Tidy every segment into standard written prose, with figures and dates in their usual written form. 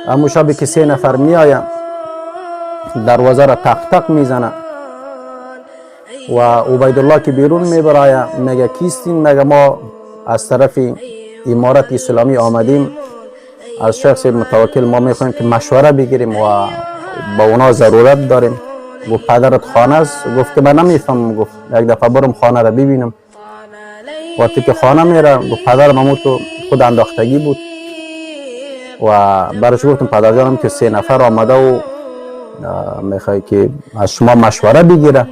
همون شبی که 3 نفر می آیم دروازه را تق تق میزنه و عبیدالله که بیرون میبراید میگه کیستین؟ میگه ما از طرف امارت اسلامی آمدیم، از شخص متوکل ما میخوایم که مشوره بگیریم و با اونا ضرورت داریم. گفت پدرت خانه است؟ گفت که من نمیفهم. گفت یک دفعه برم خانه را ببینم. وقتی که خانه میره گفت پدرم همون تو خود انداختگی بود و برایش گفتم پدر جانم که 3 نفر آمده و میخوای که از شما مشوره بگیره.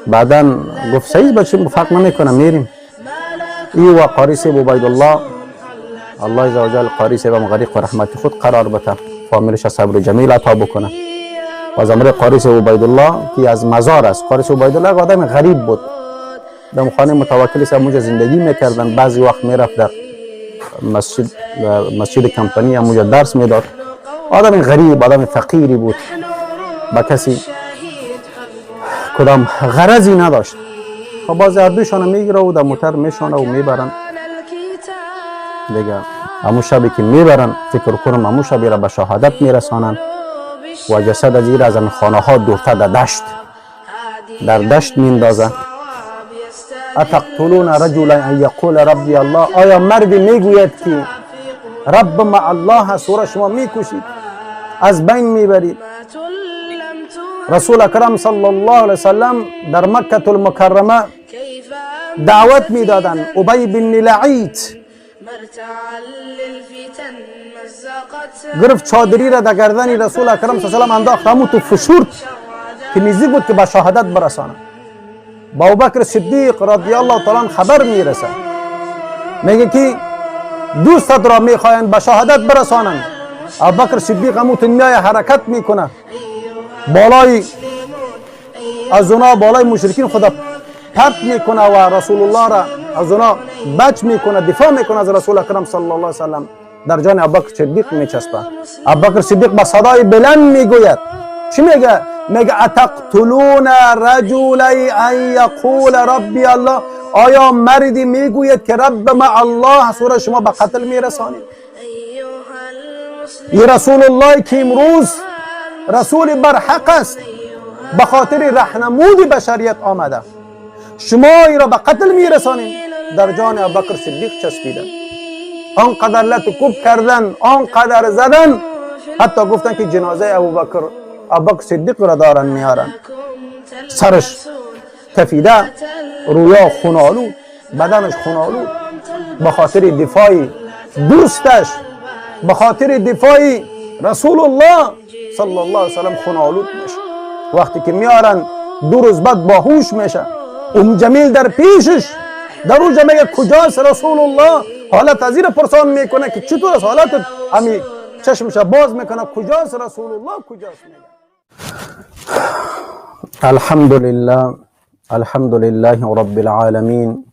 بعدا گفت صحیح بچه فرق نمیکنه میریم. ای و قاری صاحب عبیدالله، الله عزوجل قاری صاحب غریق و رحمت خود قرار بده، فامیلش صبر جمیل عطا بکنه. و زمره قاری صاحب عبیدالله که از مزار است. قاری صاحب عبیدالله یک آدم غریب بود، در خانه متوکل صاحب اونجا زندگی میکردن. بعضی وقت میرفت در مسجد کمپانی اونجا درس میداد. آدم غریب، آدم فقیری بود، با کسی کدام غرضی نداشت. و باز هر دویشان میگیره و در موتر میشانه و میبرن دیگه. همون شبی که میبرن فکر کنم همون شبی را به شهادت میرسانن و جسد از این از خانه ها دورتر در دشت میندازه. اتقتلون رجلا ان یقول ربی الله، آیا مردی میگوید که رب مع الله هست او را شما میکشید، از بین میبرید؟ رسول اکرم صلی الله علیه وسلم در مکه المکرمه دعوت میدادن. ابی بن لعیط گرفت چادری را در گردن رسول اکرم صلی الله علیه وسلم انداخت، همون تو فشرد که نزدیک بود که به شهادت برسانه. با ابوبکر صدیق رضی الله تعالی عنه خبر میرسه، میگه که دوستت را میخواین به شهادت برسانن. ابوبکر صدیق همون تو میای حرکت میکنه، بالای از اونا بالای مشرکین خدا پرت میکنه و رسول الله را از اونا بچ میکنه، دفاع میکنه از رسول اکرم صلی الله علیه وسلم. در جان ابوبکر صدیق میچسبه. ابوبکر صدیق با صدای بلند میگوید، چی میگه؟ میگه اتقتلون رجلا ان یقول ربی الله، آیا مردی میگوید که رب مع الله هست او را شما به قتل میرسانید؟ این رسول الله که امروز رسول برحق است، به خاطر رهنمود بشریت آمده، شما ای را به قتل میرسانید؟ در جان ابوبکر صدیق چسبیدن، آنقدر لطکوب کردن، آنقدر زدن، حتی گفتن که جنازه ابوبکر صدیق را دارن میارن، سرش تفیده، رویا خونالود، بدنش خونالود، به خاطر دفاع دوستش، به خاطر دفاع رسول الله صلی الله علیه وسلم خونالود میشه. وقتی که میارن 2 روز بعد باهوش میشه. جمیل در پیشش در اونجا میگه کجاست رسول الله؟ حالت از این پرسان میکنه که چطور است حالت؟ امی چشمش باز میکنه کجاست رسول الله؟ کجاست؟ میگه الحمد لله رب العالمين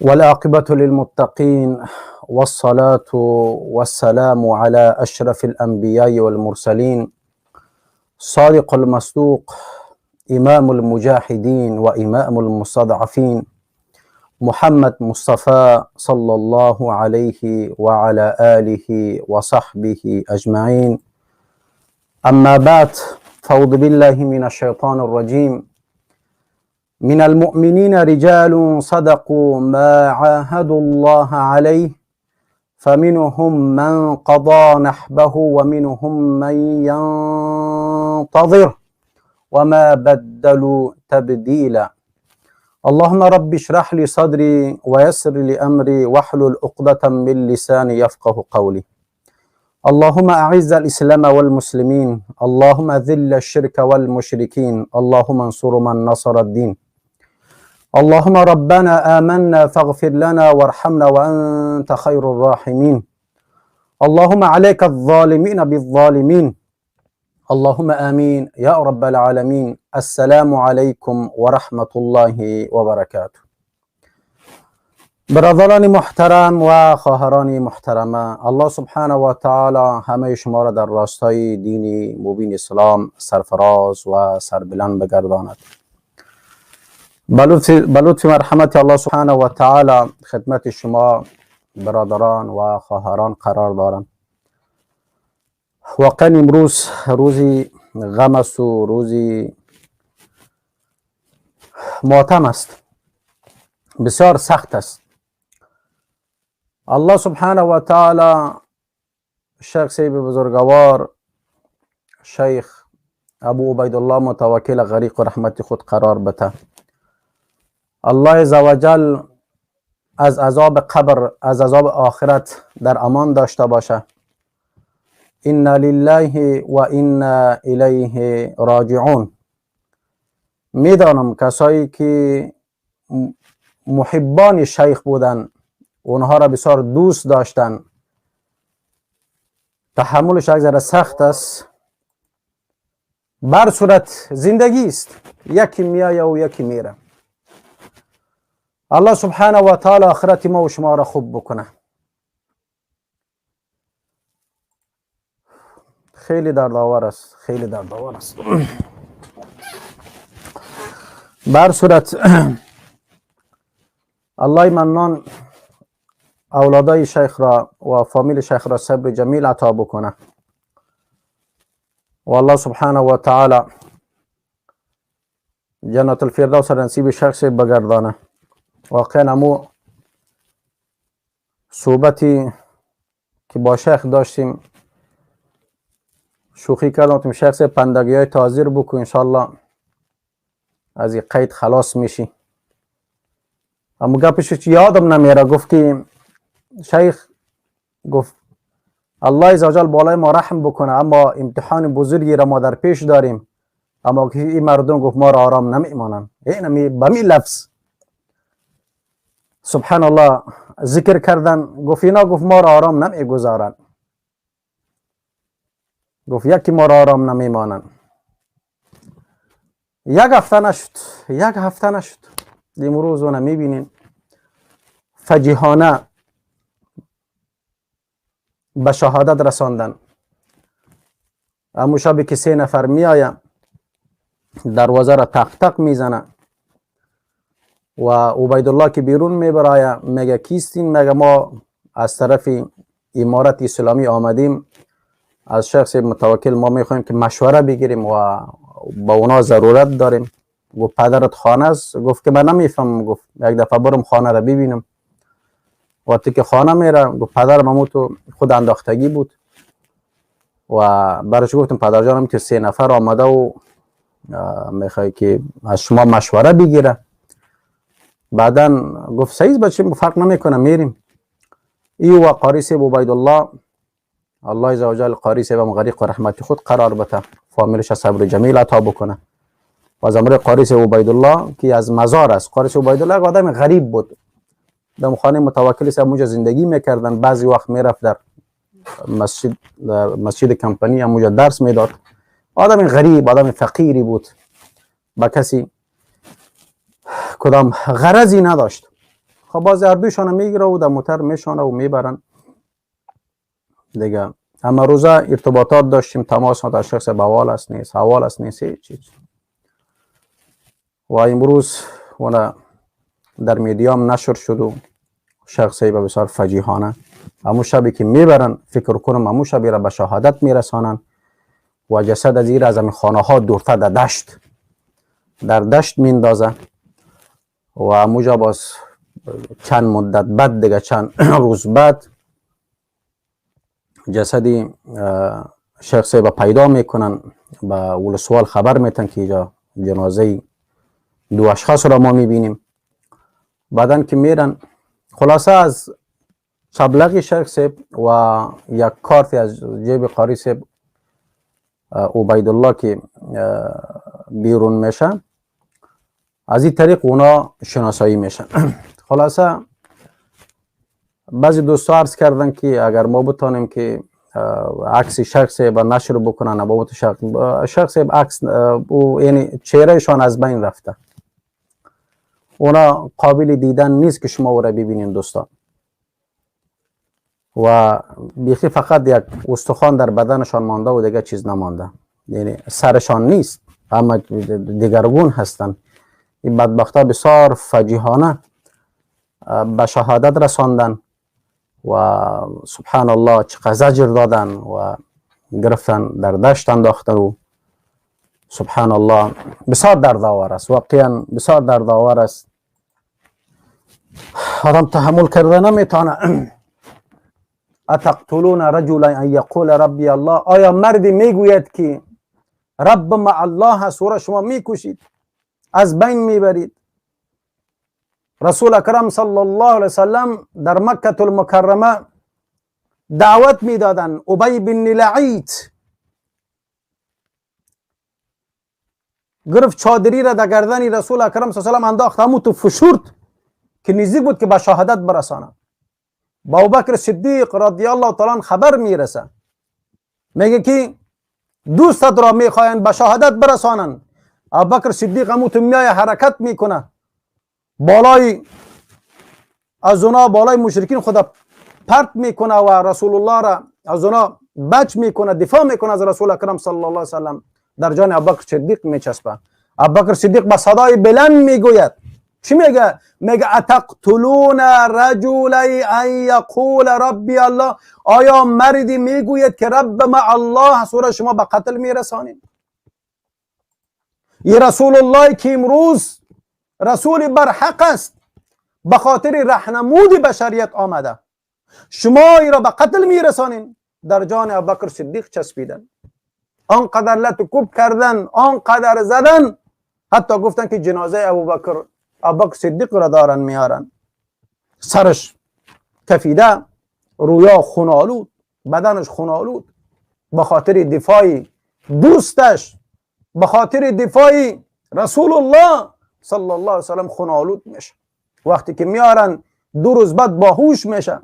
والعاقبة للمتقين والصلاة والسلام على أشرف الأنبياء والمرسلين صادق المصدوق إمام المجاهدين وإمام المستضعفين محمد مصطفى صلى الله عليه وعلى آله وصحبه أجمعين. أما بعد، فأعوذ بالله من الشيطان الرجيم. من المؤمنين رجال صدقوا ما عاهدوا الله عليه فمنهم من قضى نحبه ومنهم من ينتظر وما بدلوا تبديلا. اللهم رب اشرح لي صدري ويسر لي أمري واحلل عقدة من لساني يفقه قولي. اللهم أعز الإسلام والمسلمين، اللهم ذل الشرك والمشركين، اللهم انصر من نصر الدين. اللهم ربنا آمنا فاغفر لنا وارحمنا وأنت خير الراحمين. اللهم عليك الظالمين بالظالمين. اللهم آمين يا رب العالمين. السلام عليكم ورحمة الله وبركاته. برادران محترم و خواهران محترمه، الله سبحانه و تعالی همه شما را در راستای دین مبین اسلام سرفراز و سربلند بگرداند. به لطف مرحمت الله سبحانه و تعالی خدمت شما برادران و خواهران قرار دارم. واقعا امروز روزی غم است و روزی ماتم است، بسیار سخت است. الله سبحانه و تعالی شیخ بزرگوار شیخ ابو عبیدالله متوکل غریق و رحمت خود قرار بده. الله عزوجل از عذاب قبر، از عذاب آخرت در امان داشته باشه. ان لله و انا الیه راجعون. میدانم کسایی که محبان شیخ بودن، اونها را بسیار دوست داشتن، تحملش یک ذره سخت است. بر صورت زندگی است، یکی میایه و یکی میره. الله سبحانه و تعالی آخرت ما و شما را خوب بکنه. خیلی دردآور است، خیلی دردآور است. بر صورت الله منان اولادای شیخ را و فامیل شیخ را صبر جمیل عطا بکنه و الله سبحانه و تعالی جنت الفردوس را نصیب شخص بگردانه. واقعا امو صحبتی که با شیخ داشتیم، شوخی کردم شخص پندگی های تازیر بکن، انشالله از این قید خلاص میشی. اما گپش یادم نمیره. گفت که شیخ گفت الله عزوجل بالای ما رحم بکنه، اما امتحان بزرگی را ما در پیش داریم، اما این مردم گفت ما را آرام نمیمانند. این به می لفظ سبحان الله ذکر کردن. گفت اینا گفت ما را آرام نمیگذارند، گفت یکی ما را آرام نمیمانند. یک هفته نشد امروز اون میبینین فجیحانه به شهادت رساندن. امو شبی که 3 نفر میآیه دروازه را تق تق میزنه و عبیدالله که بیرون میبراید میگه کیستین؟ میگه ما از طرف امارت اسلامی آمدیم، از شخص متوکل ما میخوایم که مشوره بگیریم و با اونا ضرورت داریم. گفت پدرت خانه است؟ گفت که من نمیفهم. گفت یک دفعه برم خانه را ببینم. وقتی که خانه میره گفت پدرم همون تو خود انداختگی بود و برایش گفتم پدر جانم که 3 نفر آمده و میخوای که از شما مشوره بگیره. بعدا گفت صحیح بچه فرق نمیکنه میریم. ای و قاری صاحب عبیدالله الله عزوجل قاری صاحب غریق و رحمت خود قرار بده، فامیلش صبر جمیل عطا بکنه. و از امر قاری صاحب عبیدالله که از مزار است. قاری صاحب عبیدالله یک آدم غریب بود، در خانه متوکل صاحب اونجا زندگی میکردن. بعضی وقت میرفت در مسجد کمپانی اونجا درس میداد. آدم غریب، آدم فقیری بود، با کسی کدام غرضی نداشت. خب باز هر دویشان میگیره و در موتر میشانه و میبرن دیگه. اما روزه ارتباطات داشتیم، تماس ها در شخص بوال است نیست، حوال است نیست، هیچ چیز. و امروز اون در میدیام نشر شد و شخص به بسیار فجیحانه همون شبی که میبرن فکر کنم همون شبی را به شهادت میرسانن و جسد از این از همین خانه ها دورتر در دشت میندازه و همونجا باز چند مدت بعد دیگه چند روز بعد جسدی شخص به پیدا میکنن، به ولسوال خبر میتن که اینجا جنازه 2 اشخاص را ما میبینیم. بعدن که میرن خلاصه از شبلغ شیخ صاحب و یک کارت از جیب قاری صاحب عبیدالله که بیرون میشه، از این طریق اونا شناسایی میشن. خلاصه بعضی دوستا عرض کردن که اگر ما بتانیم که عکس شیخ صاحب نشر بکنن، با شیخ صاحب عکس یعنی چهرهشان از بین رفته، اونا قابل دیدن نیست که شما او را ببینین دوستان. و بیخی فقط یک استخوان در بدنشان مانده و دیگه چیز نمانده، یعنی سرشان نیست اما دیگرگون هستن. این بدبختا بسیار فجیحانه به شهادت رساندن و سبحان الله چقدر زجر دادن و گرفتن در دشت انداخته و سبحان الله بسیار دردآور است، واقعا بسیار دردآور است. آدم تحمل کرده نمیتونه. اتقتلون رجلا ان یقول ربی الله، آیا مردی میگوید که رب مع الله است او را شما میکشید، از بین میبرید؟ رسول اکرم صلی الله علیه وسلم در مکه المکرمه دعوت میدادن. ابی بن لعیط گرفت چادری را در گردن رسول اکرم صلی الله علیه وسلم انداخت، همون تو فشرد که نزدیک بود که به شهادت برسانه. با ابوبکر صدیق رضی الله تعالی عنه خبر میرسه، میگه که دوستت را میخواین به شهادت برسانن. ابوبکر صدیق همون تو میای حرکت میکنه، بالای از اونا بالای مشرکین خدا پرت میکنه و رسول الله را از اونا بچ میکنه، دفاع میکنه از رسول اکرم صلی الله علیه وسلم. در جان ابوبکر صدیق میچسبه. ابوبکر صدیق با صدای بلند میگوید، چی میگه؟ میگه اتقتلون رجلا ان یقول ربی الله، آیا مردی میگوید که رب مع الله است او را شما به قتل میرسانید؟ این رسول الله که امروز رسول برحق است، به خاطر رهنمود بشریت آمده، شما ای را به قتل میرسانید. در جان ابوبکر صدیق چسبیدن، آنقدر لط و کوب کردن، آنقدر زدن، حتی گفتن که جنازه ابوبکر صدیق را دارن میارن، سرش کفیده، رویا خونالود، بدنش خونالود، به خاطر دفاع دوستش، به خاطر دفاع رسول الله صلی الله علیه وسلم خونالود میشه. وقتی که میارن 2 روز بعد باهوش میشه،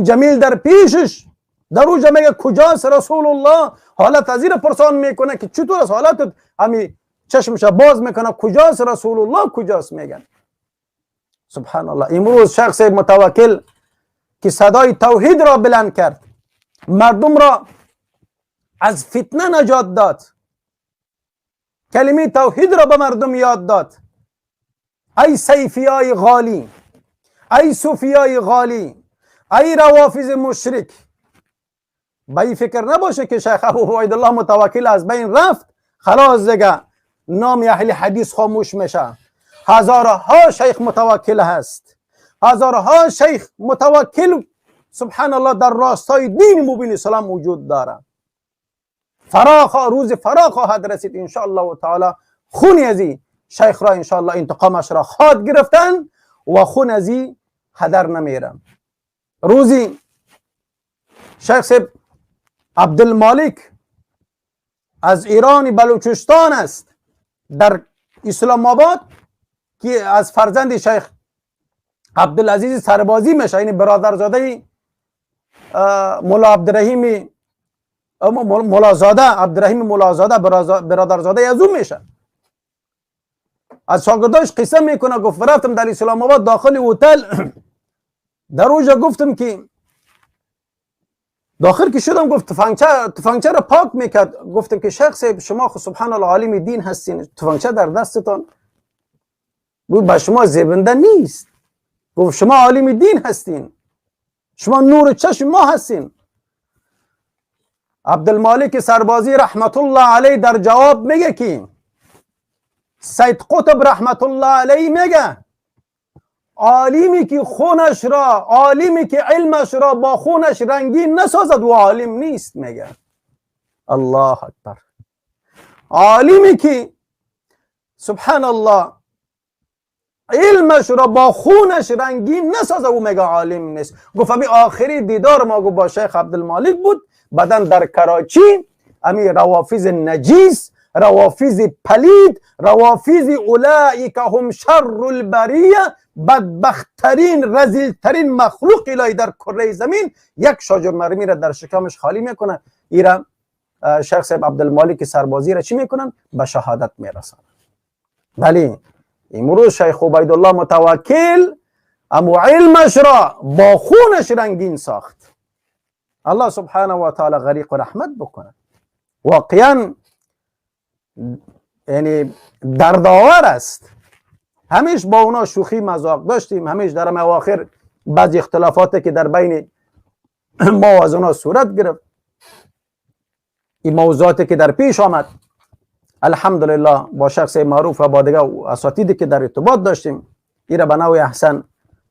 جمیل در پیشش در اوجا میگه کجاست رسول الله؟ حالت از این پرسان میکنه که چطور است حالت؟ همی چشمش باز میکنه کجاست رسول الله، کجاست؟ میگن سبحان الله. امروز شخص متوکل که صدای توحید را بلند کرد، مردم را از فتنه نجات داد، کلمه توحید را به مردم یاد داد. ای سیفیای غالی، ای صوفیای غالی، ای روافض مشرک، به این فکر نباشه که شیخ ابو عبیدالله متوکل از بین رفت خلاص دیگه نام اهل حدیث خاموش میشه. هزارها شیخ متوکل هست، هزارها شیخ متوکل سبحان الله در راستای دین مبین اسلام وجود داره. روز فرا خواهد رسید ان شاء الله تعالی. خون از این شیخ را ان شاء الله انتقامش را خواهد گرفتن و خون از این هدر نمیره. روزی شیخ صاحب عبدالمالک از ایران بلوچستان است، در اسلام آباد، که از فرزند شیخ عبدالعزیز سربازی میشه، یعنی برادرزاده مولا عبدالرحیم مولازاده، عبدالرحیم مولازاده برادرزاده از او میشه. از شاگرداش قصه میکنه، گفت رفتم در اسلام آباد داخل هتل، در اوجا گفتم که داخل که شدم، گفت تفنگچه را پاک میکرد. گفتم که شیخ صاحب شما خود سبحان الله عالم دین هستین، تفنگچه در دستتان؟ گفت به شما زیبنده نیست. گفت شما عالم دین هستین، شما نور چشم ما هستین. عبدالمالک سربازی رحمت الله علیه در جواب میگه که سید قطب رحمت الله علیه میگه عالمی که خونش را، عالمی که علمش را با خونش رنگین نسازد و عالم نیست. میگه الله اکبر. عالمی که سبحان الله علمش را با خونش رنگین نسازه و میگه عالم نیست. گفت امی آخری دیدار ما با شیخ عبدالمالک بود، بعدن در کراچی امی روافض نجیس، روافض پلید، روافض اولئک هم شر البریه، بدبختترین رذیلترین مخلوق الهی در کره زمین، یک شاجر مرمی را در شکمش خالی میکنه. ایران شیخ صاحب عبدالمالک سربازی را چی میکنن؟ به شهادت میرسن. ولی امروز شیخ عبیدالله متوکل امو علمش را با خونش رنگین ساخت. الله سبحانه و تعالی غریق و رحمت بکنه. واقعا یعنی دردآور است. همیش با اونا شوخی مذاق داشتیم، همیش در اواخر بعضی اختلافاتی که در بین ما و از اونا صورت گرفت، این موضوعاتی که در پیش آمد الحمدلله با شخص معروف و با دیگه اساتیدی که در ارتباط داشتیم این را به نوع احسن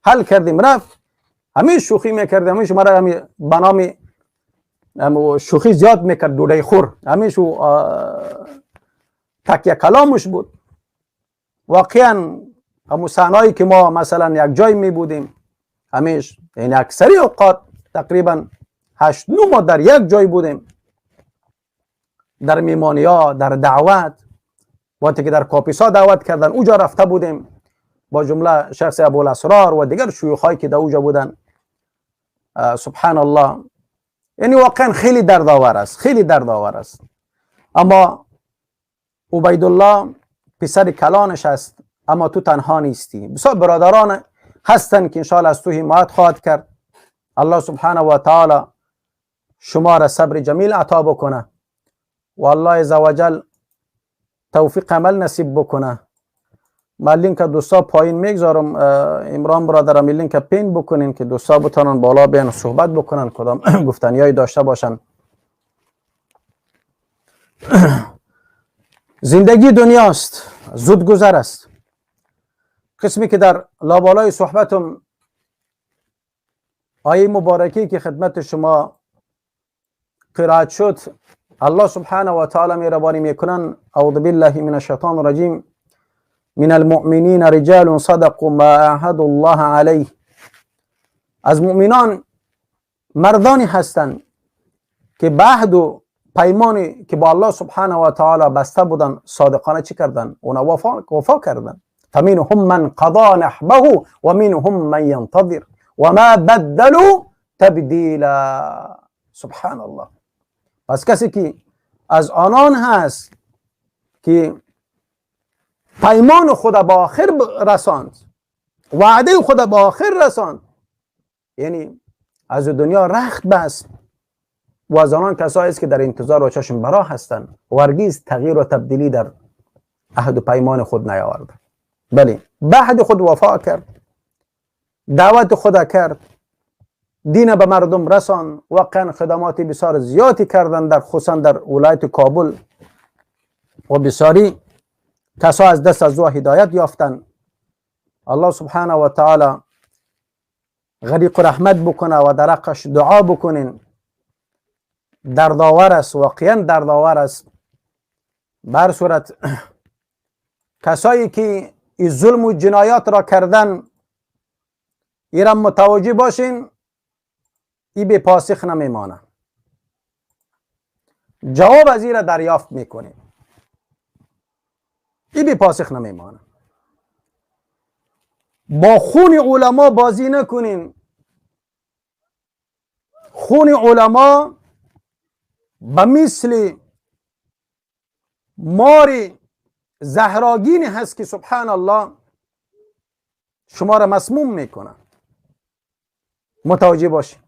حل کردیم. رفت همین شوخی میکردیم، همین شما را همین به نام شوخی زیاد میکرد، دوده خور، همین شو تکیه کلامش بود. واقعا همون صحنه‌ای که ما مثلا یک جای می بودیم همیش، یعنی اکثری اوقات تقریبا 8-9 ما در یک جای بودیم، در میمانی ها، در دعوت، وقتی که در کاپیسا دعوت کردن اوجا رفته بودیم با جمله شخص ابوالاسرار و دیگر شیوخایی که در اوجا بودن. سبحان الله، یعنی واقعا خیلی دردآور است، خیلی دردآور است. اما عبیدالله پسر کلانش است، اما تو تنها نیستی. بسیار برادران هستن که انشاءالله از تو حمایت خواهد کرد. الله سبحانه و تعالی شما را صبر جمیل عطا بکنه و الله عزوجل توفیق عمل نصیب بکنه. من لینک دوستا پایین میگذارم، عمران برادرم لینک پین بکنین که دوستا بتونن بالا بیان صحبت بکنن، کدام گفتنیایی داشته باشن. زندگی دنیاست، زود گذر است. قسمی که در لابالای صحبتم آیه مبارکی که خدمت شما قرائت شد، الله سبحانه و تعالی مهربانی میکنن: اعوذ بالله من الشیطان الرجیم، من المؤمنین رجال صدقوا ما عاهدوا الله علیه. از مؤمنان مردانی هستند که به عهد و پیمانی که با الله سبحانه و تعالی بسته بودن صادقانه چی کردن؟ اونا وفا کردن. فمنهم من قضا نحبه و منهم من ينتظر و ما بدلوا تبدیلا. سبحان الله. پس کسی که از آنان هست که پیمان خود با آخر رساند، وعده خود با آخر رساند، یعنی از دنیا رخت بست، و از آنان کسایی است که در انتظار و چشم برا هستند و هرگز تغییر و تبدیلی در عهد و پیمان خود نیاورد. بله، به عهد خود وفا کرد، دعوت خود کرد، دین به مردم رسان. واقعا خدمات بسیار زیادی کردن، در خصوصا در ولایت کابل، و بسیاری کسا از دست از او هدایت یافتن. الله سبحانه و تعالی غریق رحمت بکنه و در حقش دعا بکنین. دردآور است، واقعا دردآور است. بر صورت کسایی که این ظلم و جنایات را کردن، ایران متوجه باشین، ای به پاسخ نمیمانه. جواب از این را دریافت میکنیم، ای به پاسخ نمیمانه. با خون علما بازی نکنین. خون علما به مثل ماری زهراگین هست که سبحان الله شما را مسموم میکنه. متوجه باشید.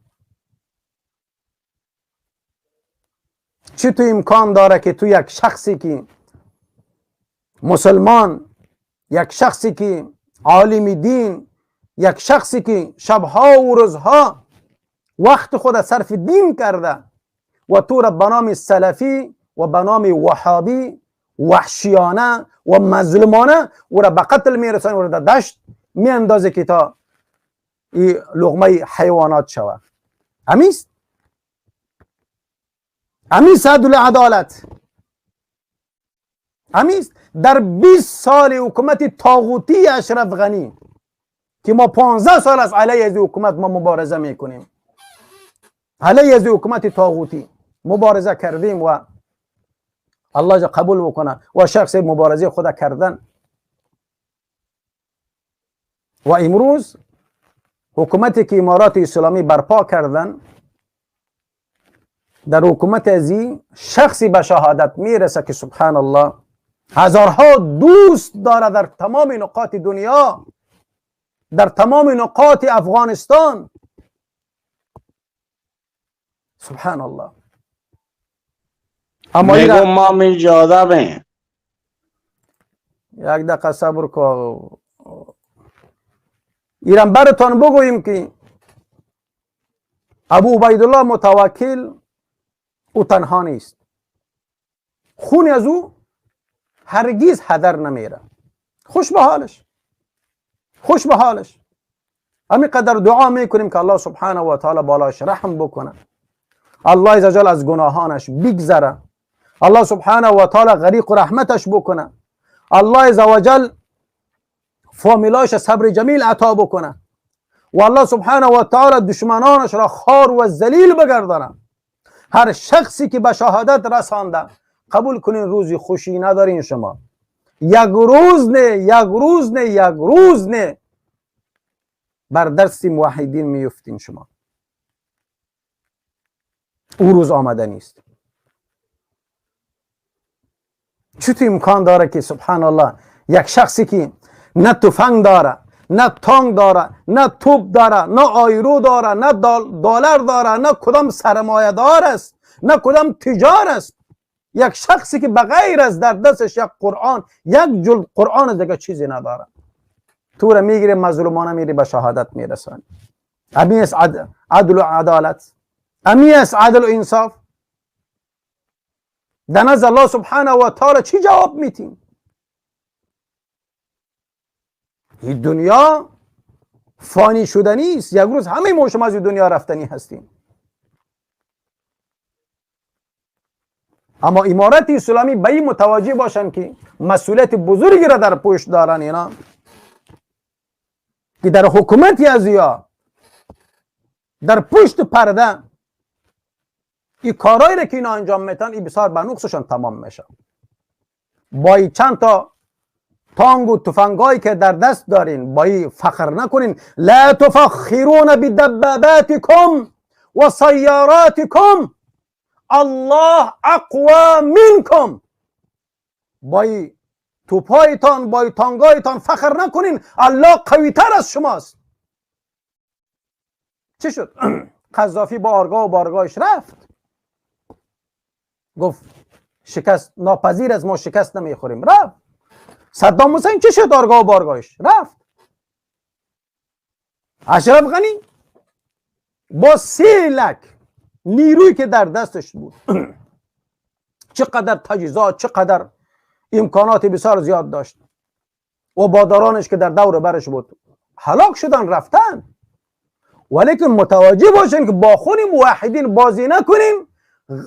چطور امکان داره که تو یک شخصی که مسلمان، یک شخصی که عالم دین، یک شخصی که شبها و روزها وقت خود صرف دین کرده و تو را به نام سلفی و به نام وهابی وحشیانه و مظلومانه او را به قتل میرسانه، او را در دشت میاندازه که تا این لقمه حیوانات شود. امیست عدل عدالت. امیست در 20 سال حکومت طاغوتی اشرف غنی که ما 15 سال از علیه از حکومت ما مبارزه میکنیم، علیه از حکومت طاغوتی مبارزه کردیم و الله جا قبول بکنه و شخص مبارزه خود کردن. و امروز حکومتی که امارات اسلامی برپا کردن، در حکومت ازی شخصی به شهادت میرسه که سبحان الله هزارها دوست داره در تمام نقاط دنیا، در تمام نقاط افغانستان. سبحان الله. اما میگم ما می جادمه. یک دقیقه صبر کو. ایران براتون بگوییم که ابو عبیدالله متوکل او تنها نیست. خون از او هرگیز هدر نمیره. خوش به حالش، خوش به حالش. همین قدر دعا میکنیم که الله سبحانه و تعالی بالاش رحم بکنه، الله عزوجل از گناهانش بگذره، الله سبحانه و تعالی غریق رحمتش بکنه، الله عزوجل فامیلاش صبر جمیل عطا بکنه و الله سبحانه و تعالی دشمنانش را خار و ذلیل بگردانه. هر شخصی که به شهادت رسانده، قبول کنین روزی خوشی ندارین شما. یک روز نه بر دست موحدین میفتین شما. او روز آمده نیست. چطور امکان داره که سبحان الله یک شخصی که نه تفنگ داره، نه تانک داره، نه توپ داره، نه آیرو داره، نه دلار داره، نه کدام سرمایه دار است، نه کدام تجار است، یک شخصی که بغیر از در دستش یک قرآن، یک جلد قرآن دیگه چیزی نداره، تو را میگیره مظلومانه میری به شهادت میرسانی. امی است عدل و عدالت؟ امی است عدل و انصاف؟ در نزد الله سبحانه و تعالی چی جواب میتیم؟ این دنیا فانی شدنی است. یک روز همه ما شما از این دنیا رفتنی هستیم. اما امارت اسلامی به این متوجه باشن که مسئولیت بزرگی را در پشت دارن، اینا که در حکومتی از یا در پشت پرده این کارهایی را که اینا انجام میتن، این بسیار به نقصشان تمام میشه. با این چند تا تانگ و تفنگایی که در دست دارین با این فخر نکنین. لا تفخرون بدباباتکم و سیاراتکم الله اقوى منکم. با این توپایتان با این تانگایتان فخر نکنین، الله قوی تر از شماست. چی شد؟ قذافی با آرگاه و بارگاهش رفت، گفت شکست ناپذیر از ما شکست نمیخوریم، رفت. صدام حسین چی شد؟ آرگاه و بارگاهش رفت. اشرف غنی با 3 لک نیروی که در دستش بود چقدر تجهیزات، چقدر امکانات بسیار زیاد داشت و بادرانش که در دور برش بود هلاک شدن، رفتن. ولیکن متوجه باشین که با خون موحدین بازی نکنیم.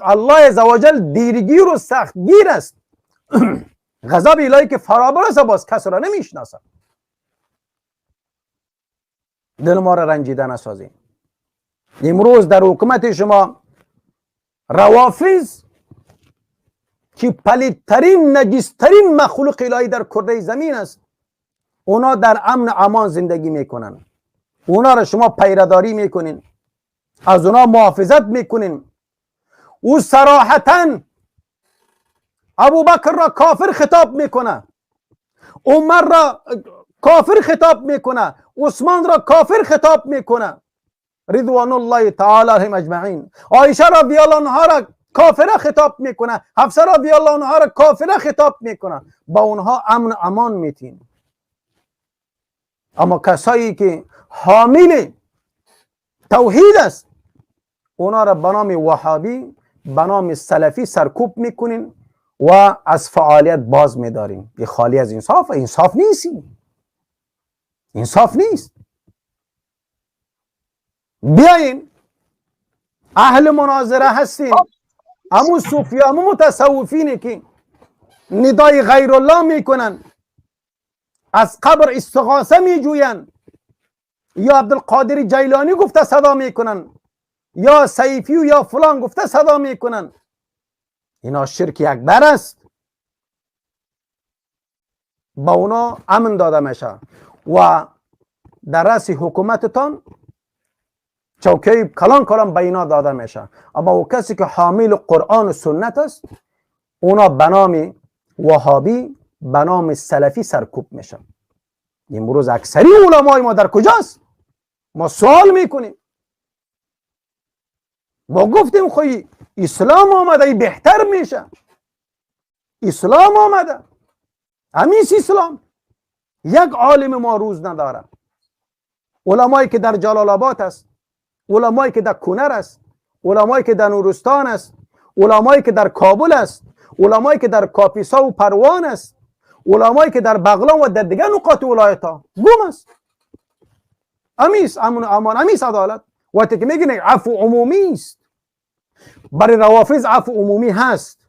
الله عزوجل دیرگیر و سختگیر است. غضب الهی که فرابر است، باز کس را نمیشناسد. دل ما را رنجیده نسازیم. امروز در حکومت شما روافض که پلیدترین نجسترین مخلوق الهی در کره زمین است، اونا در امن امان زندگی میکنن. اونا را شما پیرداری میکنین، از اونا محافظت میکنین. او صراحتا ابوبکر را کافر خطاب میکنه، عمر را کافر خطاب میکنه، عثمان را کافر خطاب میکنه رضوان الله تعالی علیهم اجمعین. عایشه رضی الله عنها را کافره خطاب میکنه، حفصه رضی الله عنها را کافره خطاب میکنه. با اونها امن امان میتین. اما کسایی که حامل توحید است، اونا را به نام وهابی، به نام سلفی سرکوب میکنین و از فعالیت باز میدارین. این خالی از انصاف، انصاف نیست، انصاف نیست. بیاین اهل مناظره هستین، همون صوفی همون متصوفینی که ندای غیر الله میکنن، از قبر استغاثه میجوین، یا عبدالقادر جیلانی گفته صدا میکنن، یا سیفی و یا فلان گفته صدا میکنن. اینا شرک اکبر است. با اونا امن داده میشه و در رأس حکومتتان چوکه کلان کلان به اینا داده میشه. اما او کسی که حامل قرآن و سنت است، اونا به نام وهابی، به نام سلفی سرکوب میشن. امروز اکثری علمای ما در کجاست؟ ما سوال میکنیم. ما گفتیم خوی اسلام آمده، ای بهتر میشه. اسلام آمده، همیش اسلام. یک عالم ما روز نداره. علمایی که در جلال آباد است، علمایی که در کنر است، علمایی که در نورستان است، علمایی که در کابل است، علمایی که در کاپیسا و پروان است، علمایی که در بغلان و در دیگر نقاط ولایت ها گم است. امیست امان، امیست عدالت. وقتی که میگن عفو عمومی است، برای روافض عفو عمومی هست،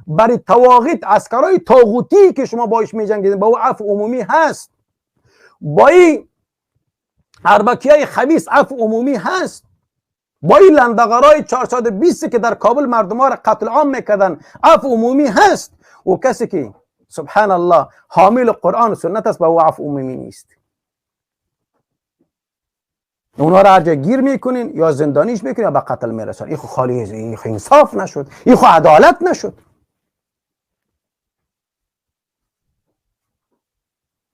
برای طواغیت عسکرای طاغوتی که شما باش میجنگید با او عفو عمومی هست، با این اربکیای خبیث عفو عمومی هست، با این لندغرای 420 که در کابل مردم ها را قتل عام میکردن عفو عمومی هست. و کسی که سبحان الله حامل قرآن و سنت است با او عفو عمومی نیست. اونا را هر جا گیر میکنین یا زندانیش میکنین یا به قتل میرسن. این خو خالی، این خو انصاف نشد، این خو عدالت نشد.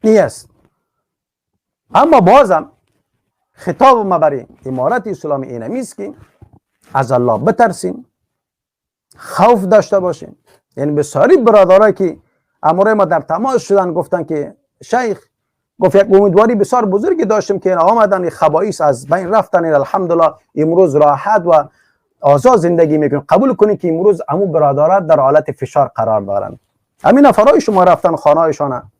نیست. اما بازم خطاب ما برای امارت اسلامی اینمی است که از الله بترسیم، خوف داشته باشیم. یعنی بسیاری برادرایی که امروز ما در تماس شدن گفتن که شیخ گفت یک امیدواری بسیار بزرگی داشتیم که آمدن خبائیس از بین رفتن، الحمدلله امروز راحت و آزاد زندگی میکنن. قبول کنید که امروز امو برادرات در حالت فشار قرار دارن. همین نفرای شما رفتن خانه‌هایشان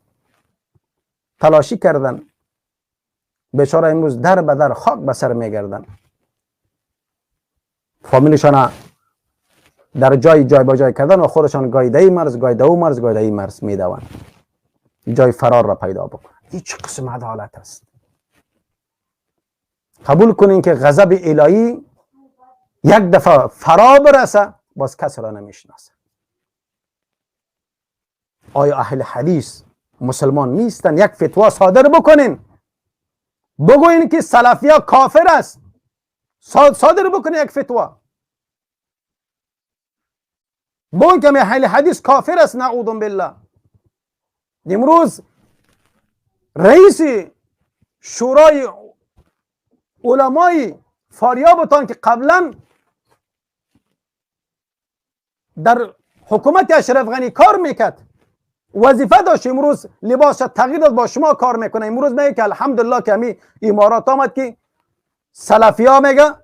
تلاشی کردن، بیچاره امروز در به در خاک به سر میگردن. فامیلشان در جای با جای کردن و خودشان گایده ای مرز، گایده او مرز، گایده ای مرز میدوند جای فرار را پیدا بکنن. این چه قسم عدالت است؟ قبول کنین که غضب الهی یک دفعه فرا برسه باز کس را نمیشناسه. آیا اهل حدیث مسلمان نیستن؟ یک فتوا صادر بکنین، بگوین که سلفیه کافر است، صادر بکنین یک فتوا، بگوین که اهل حدیث کافر است. نعوذ بالله. امروز رئیس شورای علمای فاریابتان که قبلا در حکومت اشرف غنی کار میکرد، وظیفه داشت، امروز لباس تغییر داد با شما کار میکنه. امروز میگه که الحمدلله که همی امارات آمد که سلفی ها میگه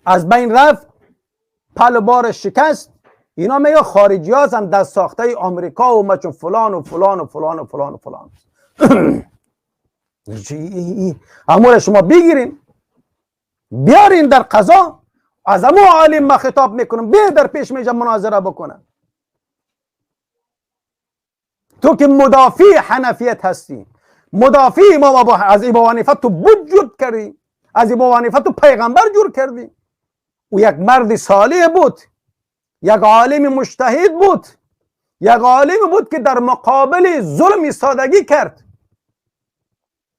از بین رفت، پل بار شکست. اینا میگه خارجی ها هستن دست ساخته آمریکا و مچون فلان و فلان و فلان و فلان و فلان. امور شما بگیرین بیارین در قضا، از امو عالم ما خطاب میکنم، بیا در پیش میجا مناظره بکنن. تو که مدافع حنفیت هستی، مدافع امام از ابو حنیفه تو بود جور کردی، از ابو حنیفه تو پیغمبر جور کردی. او یک مرد صالح بود، یک عالم مجتهد بود، یک عالم بود که در مقابل ظلم ایستادگی کرد.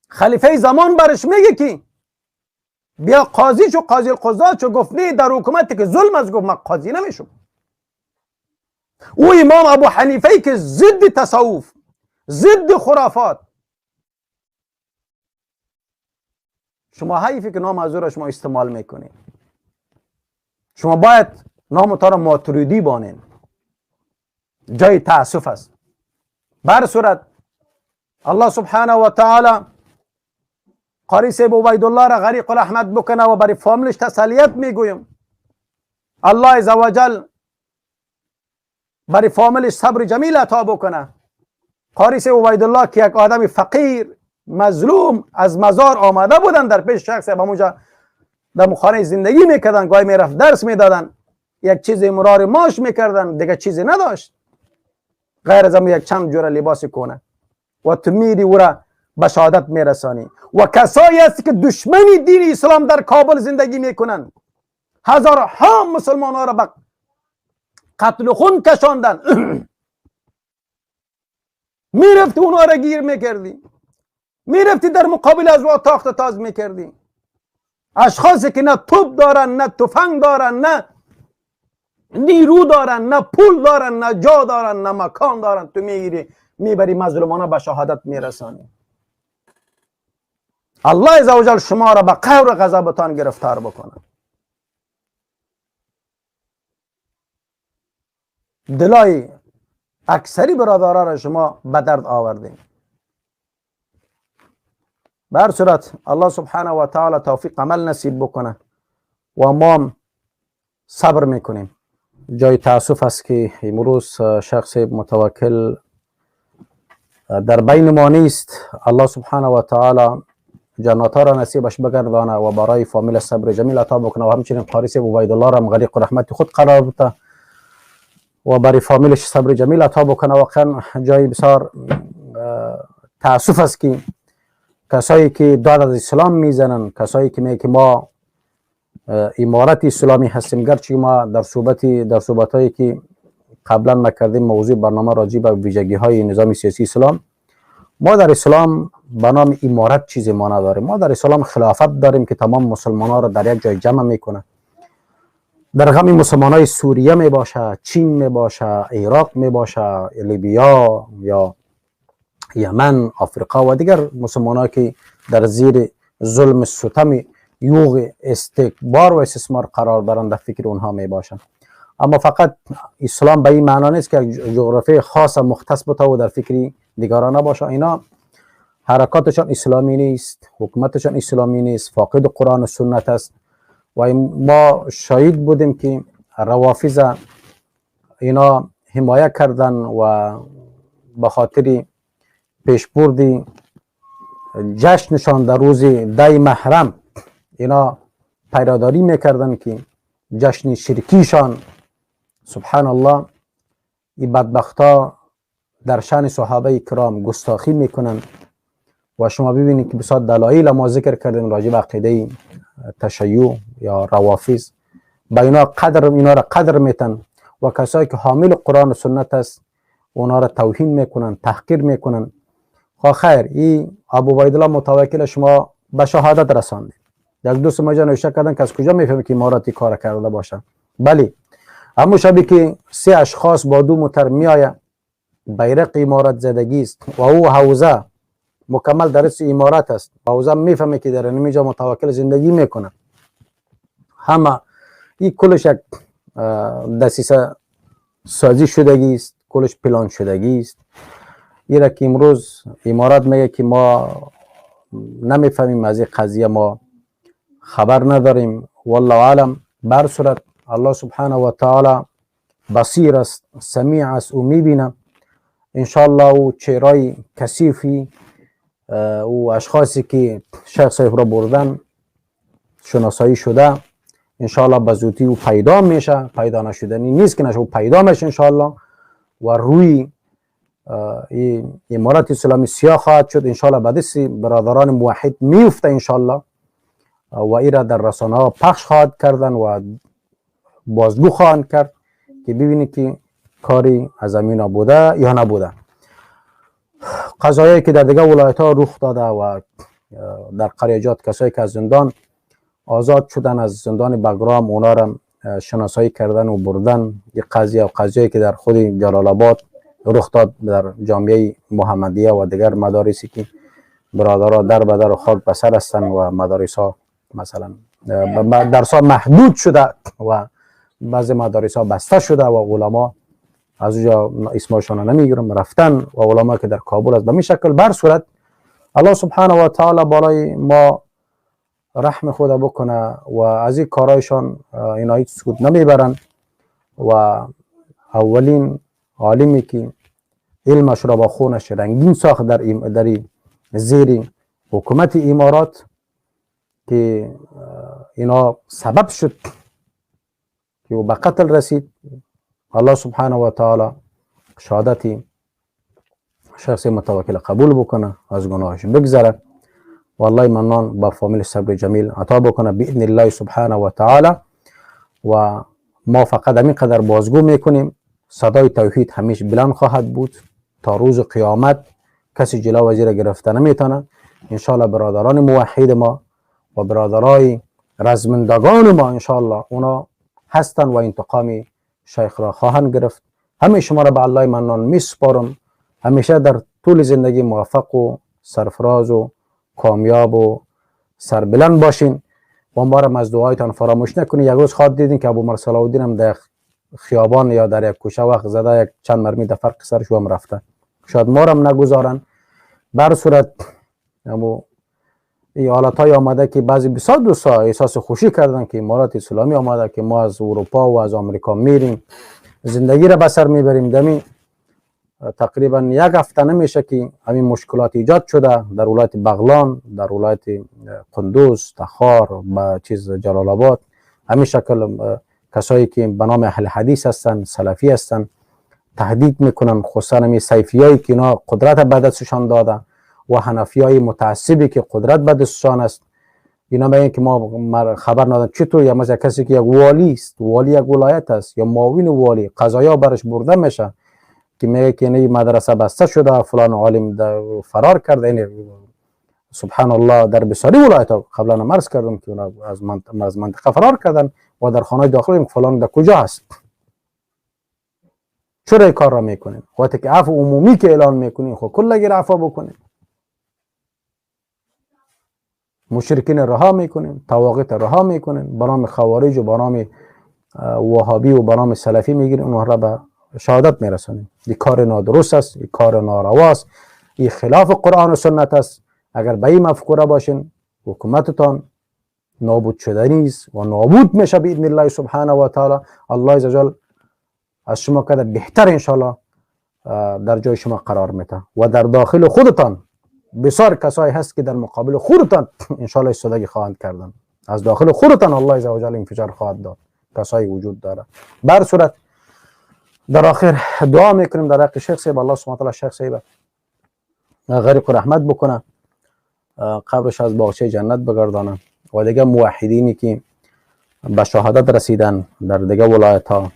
خلیفه زمان برش میگه که بیا قاضی شو، قاضی القضات شو. گفت نه، در حکومتی که ظلم از گفت من قاضی نمیشم. او امام ابو حنیفه که ضد تصوف، ضد خرافات، شما حیفی که نام از او را شما استعمال میکنید. شما باید نام تا را ماتریدی بانین، جای تأسف است. بر صورت الله سبحانه و تعالی قاری صاحب عبیدالله را غریق الرحمت بکنه و برای فامیلش تسلیت میگویم. الله عزوجل برای فامیلش صبر جمیل عطا بکنه. قاری صاحب عبیدالله که یک آدم فقیر مظلوم از مزار آمده بودن در پیش شخص همونجا در خانه زندگی میکردن، گاهی میرفت درس میدادن، یک چیز مرار ماش میکردن، دیگه چیزی نداشت غیر از یک چند جور لباس کنه و تو میری او را به شهادت میرسانی. و کسایی هستی که دشمنی دین اسلام در کابل زندگی میکنن، هزارها مسلمان ها را به قتل خون کشاندن. میرفتی اونها را گیر میکردی، میرفتی در مقابل از او تاخت تاز میکردی. اشخاصی که نه توپ دارن، نه تفنگ دارن، نه نیرو دارن، نه پول دارن، نه جا دارن، نه مکان دارن، تو میگیری میبری مظلومانه به شهادت میرسانی. الله عزوجل شما را به قهر و غضبتان گرفتار بکنه. دلای اکثری برادران را شما به درد آوردین. به هر صورت الله سبحانه و تعالی توفیق عمل نصیب بکنه و ما صبر میکنیم. جای تاسف است که امروز شخص متوکل در بین ما نیست. الله سبحانه و تعالی جنات را نصیبش بگردانه و برای فامیل صبر جمیل عطا بکنه و همچنین قاری صاحب عبیدالله را غریق و رحمت خود قرار بده و برای فامیلش صبر جمیل عطا بکنه. واقعا جای بسیار تاسف است که کسایی که داد از اسلام میزنن، کسایی که میگه ما امارت اسلامی هستیم، گرچه ما در صحبتایی که قبلا ما کردیم موضوع برنامه راجع به ویژگی های نظام سیاسی اسلام، ما در اسلام به نام امارت چیزی ما نداریم. ما در اسلام خلافت داریم که تمام مسلمان ها را در یک جای جمع میکنه. در غم مسلمان های سوریه می باشه، چین می باشه، عراق می باشه، لیبیا یا یمن، آفریقا و دیگر مسلمان ها که در زیر ظلم ستم یوغ استکبار و استثمار قرار دارند، در فکر اونها می باشند. اما فقط اسلام به این معنا نیست که جغرافی خاص مختص بوده و در فکری دیگران نباشه. اینا حرکاتشان اسلامی نیست، حکومتشان اسلامی نیست، فاقد قرآن و سنت است و ما شاهد بودیم که روافض اینا حمایه کردن و به خاطر پیشبرد جشنشان در روز 10 محرم اینا پیراداری میکردن که جشن شرکیشان، سبحان الله، این بدبختا در شان صحابه کرام گستاخی میکنن و شما ببینید که بسیار دلایل ما ذکر کردیم راجع به عقیده تشیع یا روافض، با اینا را قدر میتن و کسایی که حامل قرآن و سنت است اونا را توهین میکنن، تحقیر میکنن. خیر، این ابو عبیدالله متوکل شما به شهادت رساندید. یک دوست ما نوشته کردن که از کجا میفهمه که اماراتی کار کرده باشه؟ بله، همون شبی که 3 اشخاص با 2 موتر میآیه، بیرق امارت زدگی است و او حوزه مکمل درس امارت است، حوزه میفهمه که در اینجا متوکل زندگی میکنه. همه این کلش یک دسیسه سازی شدگی است، کلش پلان شدگی است. ایره که امروز امارات میگه که ما نمیفهمیم از این قضیه، ما خبر نداریم. والله عالم. بر صورت الله سبحانه و تعالی بصیر است، سمیع است، او میبینه. انشاءالله او چهرهای کثیفی او اشخاصی که شیخ صاحب را بردن شناسایی شده، انشاءالله به زودی او پیدا میشه. پیدا نشدنی نیست که نشه، او پیدا میشه انشاءالله و روی امارت اسلامی سیاه خواهد شد. انشاءالله به دست برادران موحد میفته انشاءالله و ایرا در رسانه ها پخش خواهد کردن و بازگو خواهند کرد که ببینید که کاری از زمین بوده یا نبوده. قضایی که در دیگه ولایت ها رخ داده و در قریجات کسایی که از زندان آزاد شدن، از زندان بگرام، اونا را شناسایی کردن و بردن. یک قضیه و قضیه که در خود جلال آباد رخ داد در جامعه محمدیه و دیگر مدارسی که برادرها در به در و خاک به سر هستند و مدارس ها مثلا درس ها محدود شده و بعضی مدارس ها بسته شده و علما از اونجا اسمشان نمیگیرم رفتن و علما که در کابل است. به می شکل بر صورت الله سبحانه و تعالی بالای ما رحم خود بکنه و از این کارایشان اینا هیچ سود نمیبرن و اولین عالمی که علمش را با خونش رنگین ساخت در زیر حکومت امارات که اینا سبب شد که او به قتل رسید، الله سبحانه و تعالی شهادت شخص متوکل قبول بکنه، از گناهش بگذره. والله منان با فامیل صبر جمیل عطا بکنه باذن الله سبحانه و تعالی. و ما فقط همین قدر بازگو میکنیم، صدای توحید همیشه بلند خواهد بود تا روز قیامت. کسی جلو وزیر گرفته نمیتونه. انشاءالله برادران موحد ما و برادرای رزمندگان ما انشاءالله اونا هستن و انتقام شیخ را خواهند گرفت. همه شما را به الله منان میسپارم. همیشه در طول زندگی موفق و سرفراز و کامیاب و سربلند باشین و ما را از دعایتان فراموش نکنید. یک روز خواهد دیدین که ابو عمر صلاح الدین هم در خیابان یا در یک کوچه وقت زده یک چند مرمی در فرق سرش هم رفته، شاید ما را هم نگذارن. بر صورت این حالت های آمده که بعضی بسیار دوستا احساس خوشی کردن که امارات اسلامی آمده که ما از اروپا و از آمریکا میریم زندگی را بسر میبریم. دمی تقریبا یک هفته نمیشه که همین مشکلات ایجاد شده در ولایت بغلان، در ولایت قندوز، تخار و جلال آباد. همین شکل کسایی که به نام اهل حدیث هستند، سلفی هستند، تهدید میکنن، خصوصا همین صیفیایی که اینا قدرت به دستشان داده و حنفیای متعصبی که قدرت به دستشان است. اینا میگن که ما خبر نداریم چطور یا مثلا کسی که یک والی است، والی یک ولایت است یا معاون والی، قضایا برش برده میشه که میگه که این مدرسه بسته شده، فلان عالم فرار کرده. این سبحان الله در بسیاری ولایت ها قبلا مرز کردم که اونا از منطقه فرار کردن و در خانه داخل فلان در کجا هست. چرا این کار را میکنین؟ وقتی که عفو عمومی که اعلان میکنین خب کلگی عفو بکنین. مشرکین رها میکنین، طواغیت رها میکنین، به نام خوارج و به نام وهابی و به نام سلفی میگیرین، اونها را به شهادت میرسونین. این کار نادرست است، این کار نارواست، این خلاف قرآن و سنت است. اگر به این مفکوره باشین حکومتتان نابود شدنی است و نابود میشه باذن الله سبحانه و تعالی. الله عزوجل از شما که بهتر انشاءالله در جای شما قرار میده و در داخل خودتان بسیار کسایی هست که در مقابل خودتان انشاءالله استفاده خواهند کردن. از داخل خودتان الله عزوجل انفجار خواهد داد. کسایی وجود داره. بر صورت در آخر دعا میکنیم در حق شیخ صاحب، الله سبحانه و تعالی شیخ صاحب غریق رحمت بکنه، قبرش از باغچه جنت بگردانه و دیگه موحدینی که به شهادت رسیدن در دیگه ولایت ها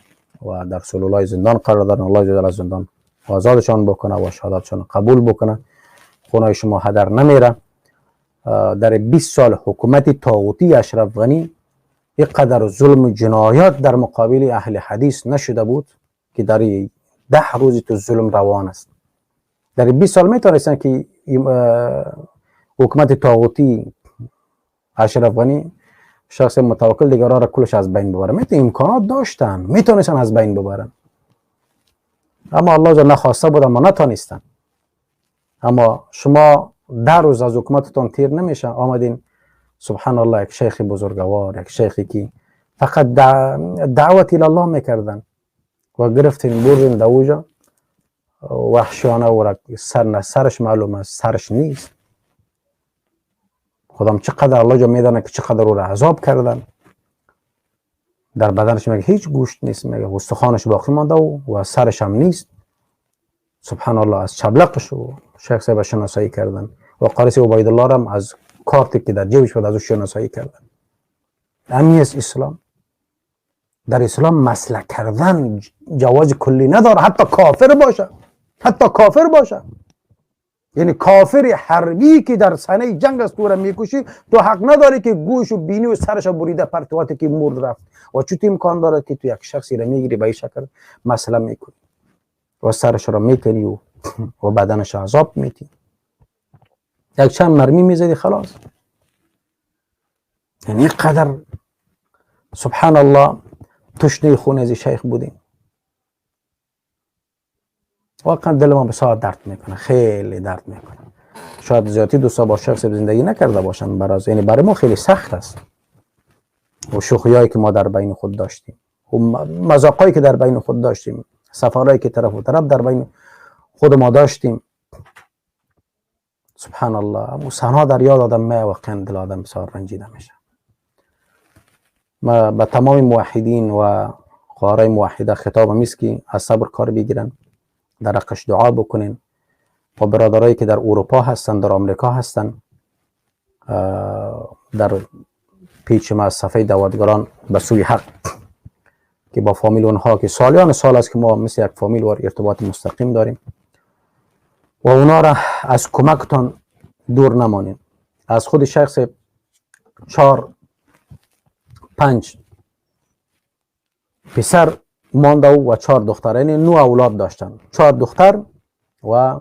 و در سلولای زندان قرار دارن، الله جل از زندان آزادشان بکنه و شهادتشان قبول بکنه. خونای شما هدر نمیره. در 20 سال حکومت طاغوتی اشرف غنی اینقدر ظلم و جنایات در مقابل اهل حدیث نشده بود که در 10 روزی تو ظلم روان است. در 20 سال میتونستن که حکومت طاغوتی اشرف غنی شخص متوکل دیگران را کلش از بین ببرن. امکانات داشتن، میتونستن از بین ببرن، اما الله جل نخواسته بود اما نتونستن. اما شما 10 روز از حکومتتان تیر نمیشه، آمدین سبحان الله یک شیخ بزرگوار، یک شیخی که فقط دعوت الله میکردن و گرفتین بردین در اوجا وحشیانه و سرش معلوم است، سرش نیست. خودم چقدر الله جا میدانه که چقدر او را عذاب کردن. در بدنش میگه هیچ گوشت نیست، میگه استخوانش باقی مانده و سرش هم نیست. سبحان الله از چبلقش و شیخ صاحب شناسایی کردن و قاریسی عبیدالله را هم از کارتی که در جیبش بود از او شناسایی کردن. همین است اسلام. در اسلام مسلک کردن جواز کلی نداره، حتی کافر باشه، حتی کافر باشه. یعنی کافر حربی که در صحنه جنگ است تو را میکشی، تو حق نداری که گوش و بینی و سرش بریده پرتواتی که مرد رفت. و چطور امکان داره که تو یک شخصی را میگیری به این شکل مسئله میکنی و سرش را میکنی و بدنش عذاب میدی، یک چند مرمی میزدی خلاص. یعنی قدر سبحان الله تشنه خون از شیخ بودیم. واقعا دل ما بسیار درد میکنه، خیلی درد میکنه. شاید زیادی دوستا با شخص زندگی نکرده باشن، یعنی برای ما خیلی سخت است. و شوخیایی که ما در بین خود داشتیم و مذاقایی که در بین خود داشتیم، سفرهایی که طرف و طرف در بین خود ما داشتیم، سبحان الله سنها در یاد آدم میاد، واقعا دل آدم بسیار رنجیده میشه. ما به تمام موحدین و خواهرای موحده خطابم است که از صبر کار بگیرن، در حقش دعا بکنین. و برادرایی که در اروپا هستن، در آمریکا هستن، در پیچ ما از صفحه دعوتگران به سوی حق که با فامیل اونها که سالیان سال است که ما مثل یک فامیل و ارتباط مستقیم داریم و اونا را از کمکتان دور نمانین. از خود شخص 4-5 پسر مانده و 4 دختر، یعنی 9 اولاد داشتن. 4 دختر و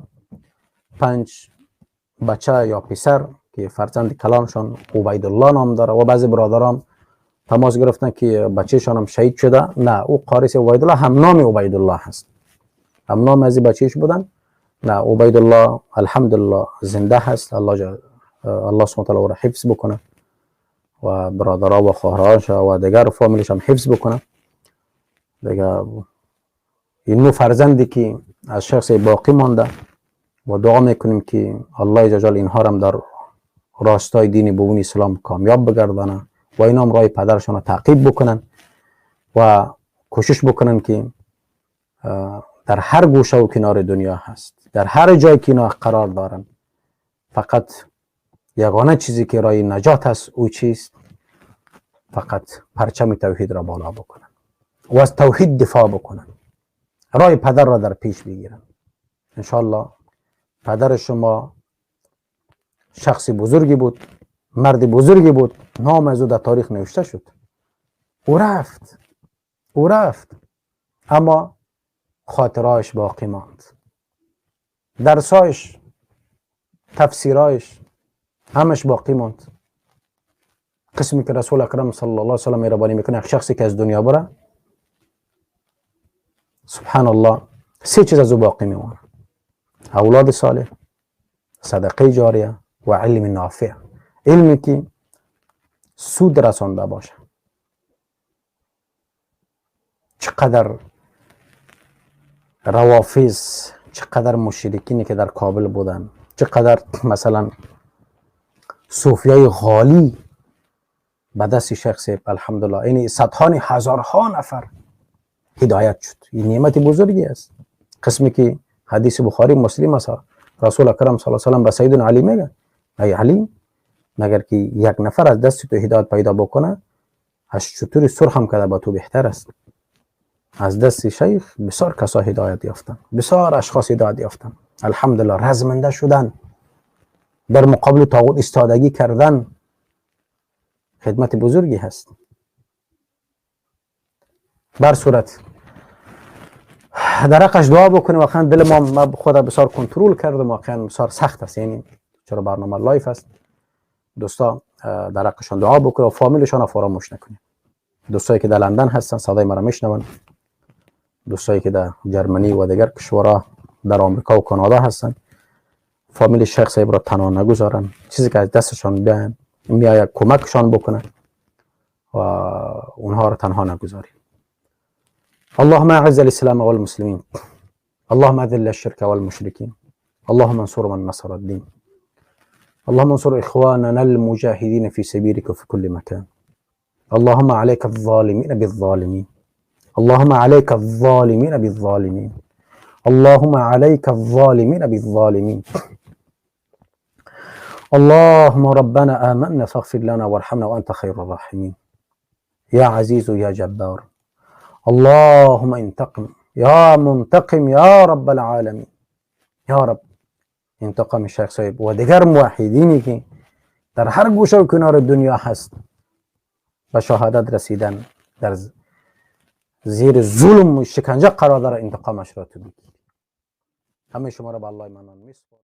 5 بچه یا پسر که فرزند کلانشان عبیدالله نام داره. و بعضی برادران تماس گرفتن که بچه‌شان هم شهید شده. نه، او قاریس عبیدالله هم نام عبیدالله هست، هم نام از بچه‌ش بودن. نه، عبیدالله الحمدلله زنده هست، الله الله سبحانه و تعالی او را حفظ بکنه و برادرها و خواهرانش و دیگر فامیلش هم حفظ بکنه. دیگه این نو فرزندی که از شخص باقی مانده و دعا میکنیم که الله جل اینها هم در راستای دین بوون اسلام کامیاب بگردانه و اینا هم راه پدرشان را تعقیب بکنن و کوشش بکنن که در هر گوشه و کنار دنیا هست، در هر جای که اینا قرار دارن، فقط یگانه چیزی که راه نجات است او چیست؟ فقط پرچم توحید را بالا بکنن و از توحید دفاع بکنن، راه پدر را در پیش بگیرن. انشاءالله پدر شما شخص بزرگی بود، مرد بزرگی بود، نام از او در تاریخ نوشته شد. او رفت اما خاطرهایش باقی ماند، درسایش، تفسیرایش همش باقی ماند. قسمی که رسول اکرم صلی الله علیه و سلم مهربانی میکنه یک شخصی که از دنیا بره، سبحان الله 3 چیز از او باقی میمونه: اولاد صالح، صدقه جاریه و علم نافع، علمی که سود رسانده باشه. چقدر روافض، چقدر مشرکینی که در کابل بودن، چقدر مثلا صوفیای غالی به دست شیخ صاحب الحمدلله این صدها هزارها نفر هدایت شد. این نعمت بزرگی است. قسمی که حدیث بخاری مسلم است، رسول اکرم صلی الله علیه و سلم به سیدنا علی میگه: ای علی، مگر که یک نفر از دست تو هدایت پیدا بکنه، از شتر سرخ هم کده به تو بهتر است. از دست شیخ بسیار کسا هدایت یافتن، بسیار اشخاص هدایت یافتن، الحمدلله رزمنده شدن، در مقابل طاغوت ایستادگی کردن. خدمت بزرگی هست. بر صورت در حقش دعا بکنیم. واقعا دل ما خود بسیار کنترل کردم، واقعا بسیار سخت است. یعنی چرا برنامه لایف است، دوستا در حقشان دعا بکنیم و فامیلشان فراموش نکنیم. دوستایی که در لندن هستن صدای مرا میشنون، دوستایی که در جرمنی و دیگر کشورها در آمریکا و کانادا هستن، فامیل شیخ صاحب را تنها نگذارن. چیزی که از دستشان بیاین میآید کمکشان بکنن و اونها را تنها نگذاریم. اللهم اعز الاسلام والمسلمين، اللهم اذل الشرك والمشركين، اللهم انصر من نصر الدين، اللهم انصر اخواننا المجاهدين في سبيلك في كل مكان، اللهم عليك الظالمين بالظالمين، اللهم عليك الظالمين بالظالمين، اللهم عليك الظالمين بالظالمين. اللهم ربنا آمنا فاغفر لنا وارحمنا وأنت خير الراحمين. يا عزيز يا جبار، اللهم انتقم يا منتقم يا رب العالمين. يا رب انتقام شیخ صاحب و دیگر موحدینی که در هر گوشه و کنار دنیا هست به شهادت رسیدن، در زیر ظلم و شکنجه قرار داره، انتقامش را تو بگیر. همه شما را به الله منان میسپارم.